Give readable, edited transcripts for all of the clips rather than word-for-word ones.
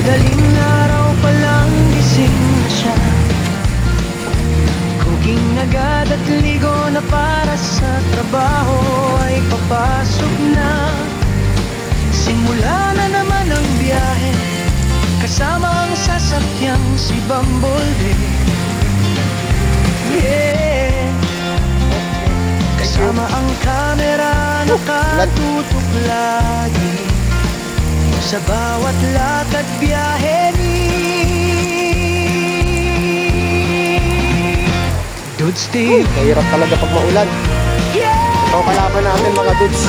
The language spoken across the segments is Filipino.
Madaling araw pa lang gising na siya, cooking agad at ligo na para sa trabaho ay papasok na. Simula na naman ang biyahe, kasama ang sasakyang si Bumblebee. Yeah. Kasama ang kamera nakatutok lagi sa bawat lakad biyahe ni Dude Steve. Mahirap talaga pag maulan. Ito ang kalaban natin mga dudes.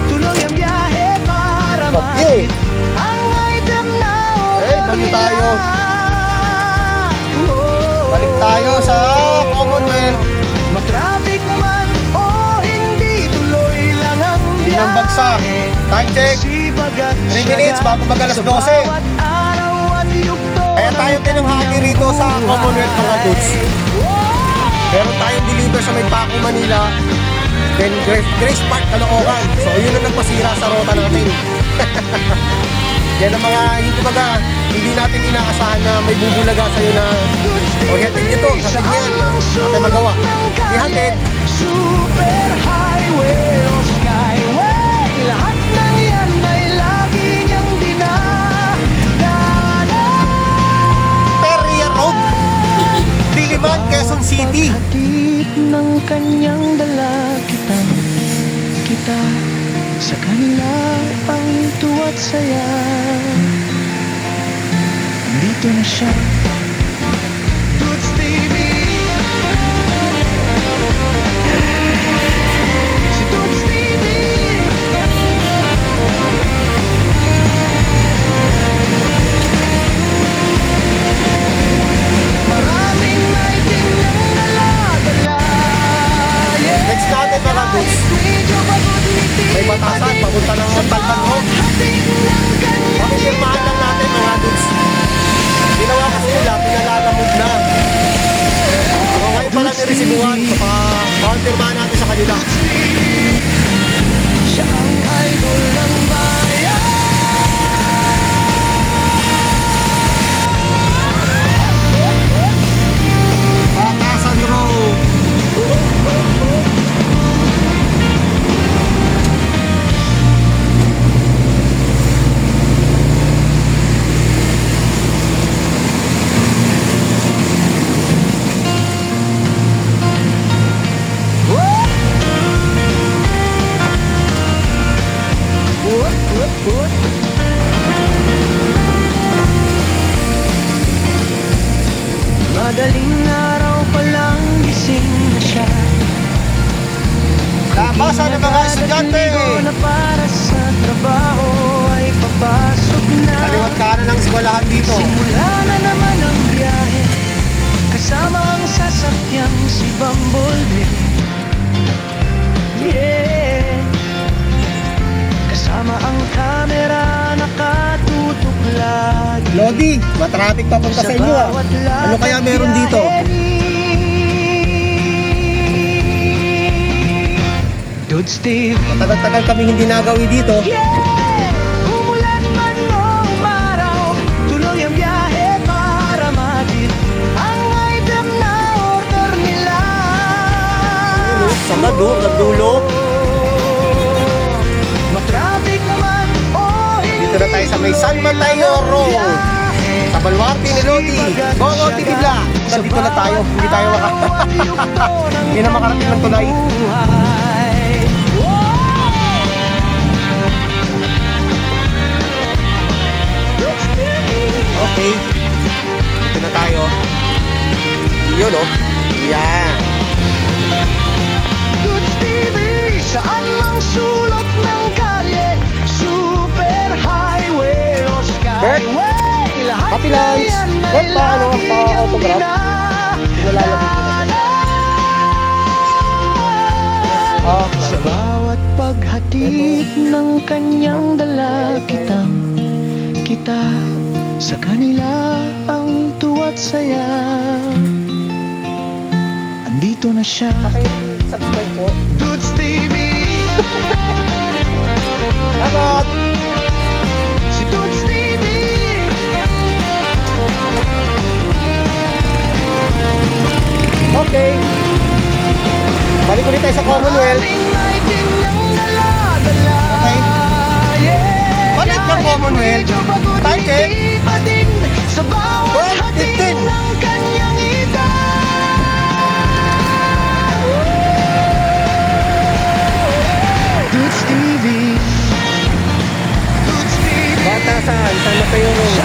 Tuloy ang biyahe para Okay. ang item na Balik tayo. Balik tayo sa Commonwealth. Matraffic man o hindi, tuloy lang ang Hindi nang bagsak. Time check. 3 minutes bago mag alas 12. Kaya tayo tinanghagi rito sa Commonwealth mga dudes. Meron tayong deliver sa may Paco, Manila. Then Grace Park, Caloocan. So yun ang nagpasira sa rota natin. Yan ang mga hindi natin inaasahan na may bubulaga sa'yo na hatid nito, hatid niyan. Natin magawa. Ihatid. Super highway o skyway, lahat ng yan ay lagi niyang dinadaanan. Peria Road, Diliman, Quezon City. Paghatid ng kanyang dala kita sa kanila ang tuwa't saya. Dito na siya, Dudes TV. Si Dudes TV. Maraming item ng dala-dala. Next natin mga dudes, may batasan, papunta ng Talbot. Pakipirmahan lang natin mga dudes. Ginawa kasi nila, pinalalamog na. So ngayon pa lang niresibuhan, so pakipirmahan natin sa kanila. Siya ang idol ng bayan. Batasan Road. Madaling araw pa lang gising na siya, Labasan ng mga estudyante. na para sa trabaho ay papasok na. Kaliwat kanan ng eskwelahan dito. Simula na naman ang biyahe, kasama ang sasakyang si Bumblebee. Yeah. Kasama ang kamera nakatutok lagi Lodi, matraffic papunta sa inyo ah. Ano kaya meron dito? Dude Steve. Matagal-tagal kami hindi nagawi dito. Yeah! Umulan man o umaraw, tuloy ang biyahe para matid ang item na order nila. Sa dulo. Matraffic naman o hindi, Dito na tayo sa may San Mateo Road. Sa Baluarte ni Lodi. Bongo TV Vlog. Dito na tayo. Hindi tayo hindi na makarating ng tulay. Okay. Dito na tayo. Yun oh. Yan. Dudes TV, saan mang sulok ng kalye, super highway o skyway, lahat Happy na lunch. yan ay Bert, paano? lagi niyang Pa-autograph? Ah, Sa bawat paghatid ng kanyang dala kita sa kanila ang tuwa't saya. Andito na siya, subscribe po. Dudes TV. Salamat! Si Dudes TV. ulit tayo sa Commonwealth. Okay. Balik ng Commonwealth. Time check. 12:15. Dudes TV. Batasan, San Mateo Road.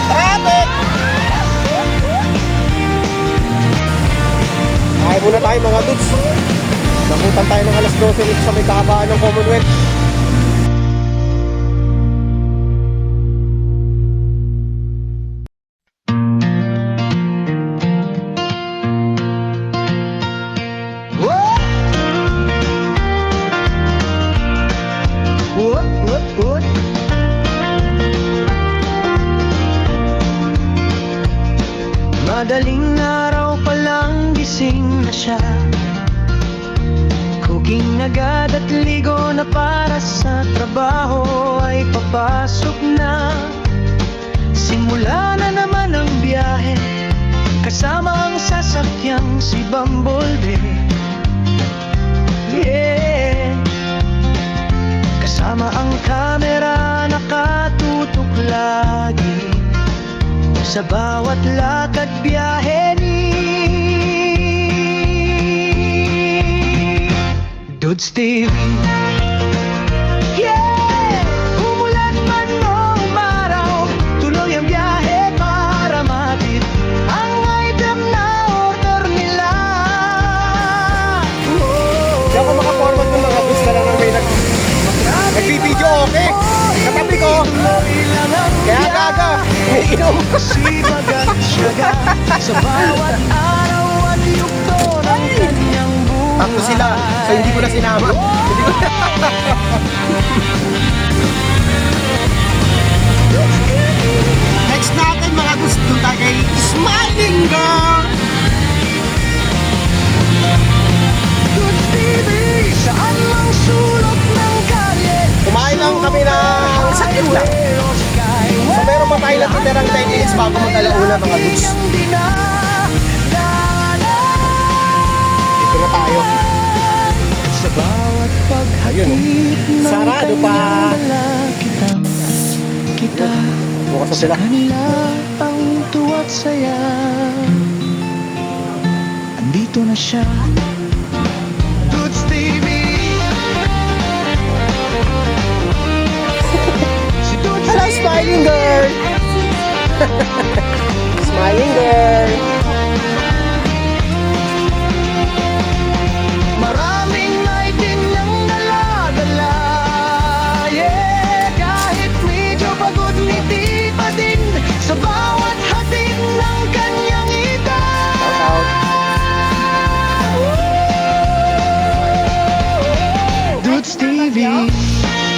Traffic! Kaya muna tayo mga dudes. Nakutan tayo ng alas 12 dito sa may kahabaan ng Commonwealth. Madaling araw pa lang gising na siya, cooking agad at ligo na para sa trabaho ay papasok na. Simula na naman ang biyahe, kasama ang sasakyang si Bumblebee. Yeah. Kasama ang kamera nakatutok lagi sa bawat lakad biyahe ni Dudes TV. Yeah! Umulan man o umaraw, tuloy ang biyahe para matid ang item na order nila. Di ako makaformat ng mga bus na lang ang may nagbibideo, okay? Katabi ko. Kaya gaga. Umiinom. Sipag at syaga sa bawat araw at yugto ng kanyang buhay. Tatlo sila. So hindi ko na sinama. Hindi ko Next natin mga gusto tayo kay Smiling Girl. Dudes TV, saan mang sulok ng kalye. Kumain lang kami ng sakit lang. So meron pa tayo lang titirang 10 minutes bago mag-alauna mga dudes. Dito na tayo. Sa bawat Ayun, paghatid ng sarado pa. kita Bukas na sila. kanila ang tuwa't saya. Andito na siya, Dudes TV. Si Dudes Hello, TV. Smiling Girl. Smiling Girl. Maraming item niyang dala-dala. Yeah, kahit medyo pagod ngiti pa din sa bawat hatid ng kanyang ita. Shout out. Dudes TV.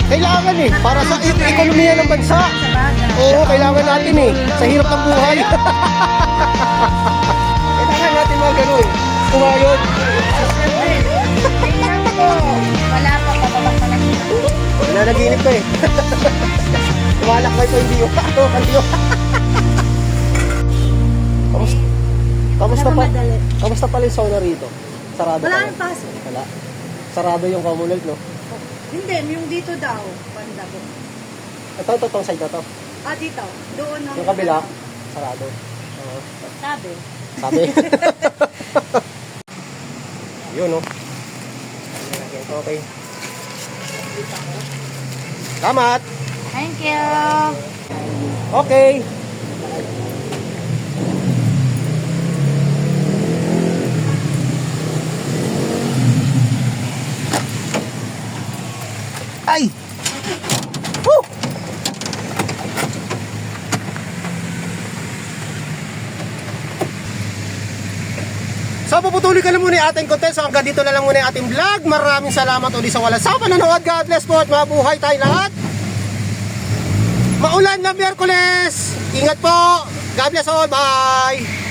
Kailangan eh, para sa ekonomiya ng bansa. Oo, kailangan natin eh, sa hirap ng buhay. Kailangan natin mga ganun. Kumayod. Wala pa, pababa pa lang. Nananaginip ko eh. Tumalakbay ko hindi yung Kamusta pa? Kamusta pala yung sauna rito? Sarado Wala pa nang pasok. Wala. Sarado yung Commonwealth, no? Hindi, yung dito daw, banda ko. Itong side na to. Ah, dito. Doon ang... Yung kabila, sarado. Oo. Sabi. Sabi. Yun, no? Okay. Salamat! Thank you. Okay. Ay! Woo! So puputuloy ka na muna yung ating content. So hanggang dito na lang muna yung ating vlog. Maraming salamat ulit sa walang sa panonood. God bless po at mabuhay tayo lahat. Maulan na Miyerkules. Ingat po. God bless all. Bye.